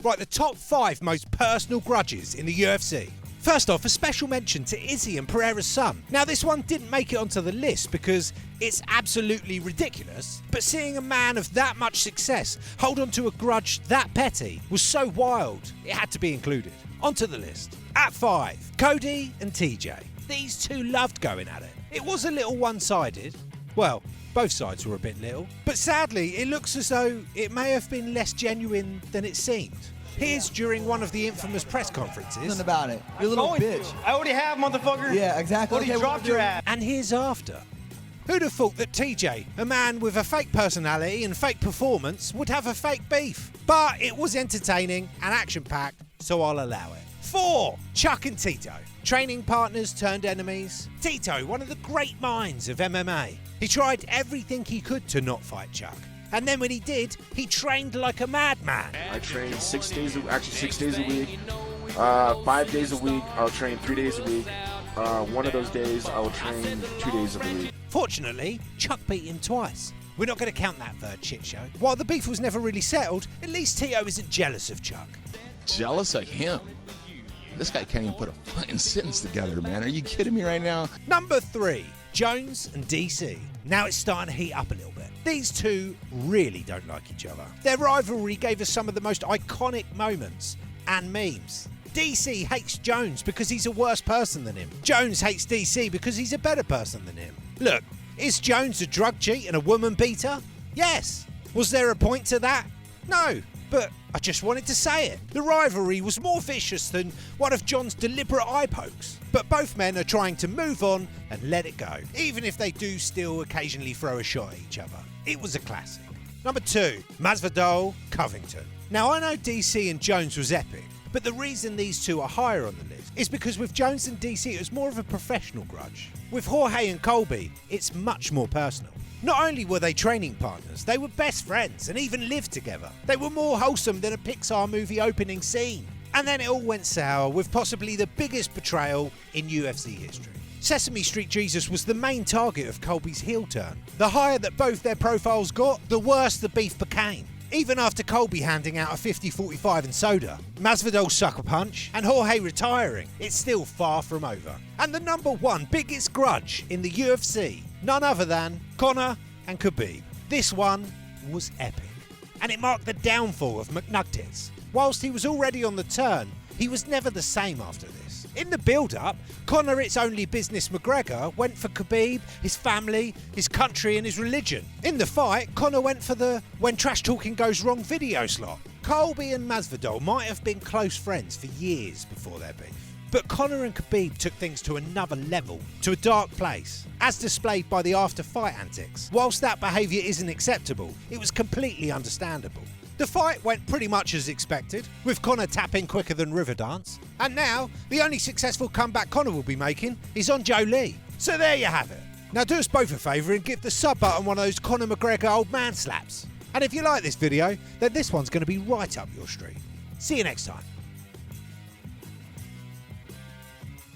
Right, the top 5 most personal grudges in the UFC. First off, a special mention to Izzy and Pereira's son. Now, this one didn't make it onto the list because it's absolutely ridiculous, but seeing a man of that much success hold on to a grudge that petty was so wild, it had to be included. Onto the list. At 5, Cody and TJ. These two loved going at it. It was a little one-sided. Well, both sides were a bit little. But sadly, it looks as though it may have been less genuine than it seemed. Here's during one of the infamous press conferences. Nothing about it. You're a little bitch. I already have, motherfucker. Yeah, exactly. Already dropped your ass. And here's after. Who'd have thought that TJ, a man with a fake personality and fake performance, would have a fake beef? But it was entertaining and action-packed, so I'll allow it. 4. Chuck and Tito. Training partners turned enemies. Tito, one of the great minds of MMA. He tried everything he could to not fight Chuck. And then when he did, he trained like a madman. I train 6 days a week. 5 days a week, I'll train 3 days a week. One of those days, I'll train 2 days a week. Fortunately, Chuck beat him twice. We're not going to count that third shit show. While the beef was never really settled, at least Tito isn't jealous of Chuck. Jealous of him? This guy can't even put a fucking sentence together, man. Are you kidding me right now? Number 3, Jones and DC. Now it's starting to heat up a little bit. These two really don't like each other. Their rivalry gave us some of the most iconic moments and memes. DC hates Jones because he's a worse person than him. Jones hates DC because he's a better person than him. Look, is Jones a drug cheat and a woman beater? Yes. Was there a point to that? No. But I just wanted to say it. The rivalry was more vicious than one of John's deliberate eye pokes. But both men are trying to move on and let it go, even if they do still occasionally throw a shot at each other. It was a classic. Number 2, Masvidal, Covington. Now I know DC and Jones was epic, but the reason these two are higher on the list is because with Jones and DC it was more of a professional grudge. With Jorge and Colby, it's much more personal. Not only were they training partners, they were best friends and even lived together. They were more wholesome than a Pixar movie opening scene. And then it all went sour with possibly the biggest betrayal in UFC history. Sesame Street Jesus was the main target of Colby's heel turn. The higher that both their profiles got, the worse the beef became. Even after Colby handing out a 50-45 and soda, Masvidal's sucker punch, and Jorge retiring, it's still far from over. And the number 1 biggest grudge in the UFC, none other than Conor and Khabib. This one was epic, and it marked the downfall of McNuggets. Whilst he was already on the turn, he was never the same after this. In the build-up, Conor It's Only Business McGregor went for Khabib, his family, his country and his religion. In the fight, Conor went for the when trash talking goes wrong video slot. Colby and Masvidal might have been close friends for years before their beef. But Conor and Khabib took things to another level, to a dark place, as displayed by the after-fight antics. Whilst that behaviour isn't acceptable, it was completely understandable. The fight went pretty much as expected, with Conor tapping quicker than Riverdance. And now, the only successful comeback Conor will be making is on Joe Lee. So there you have it. Now do us both a favour and give the sub button one of those Conor McGregor old man slaps. And if you like this video, then this one's going to be right up your street. See you next time.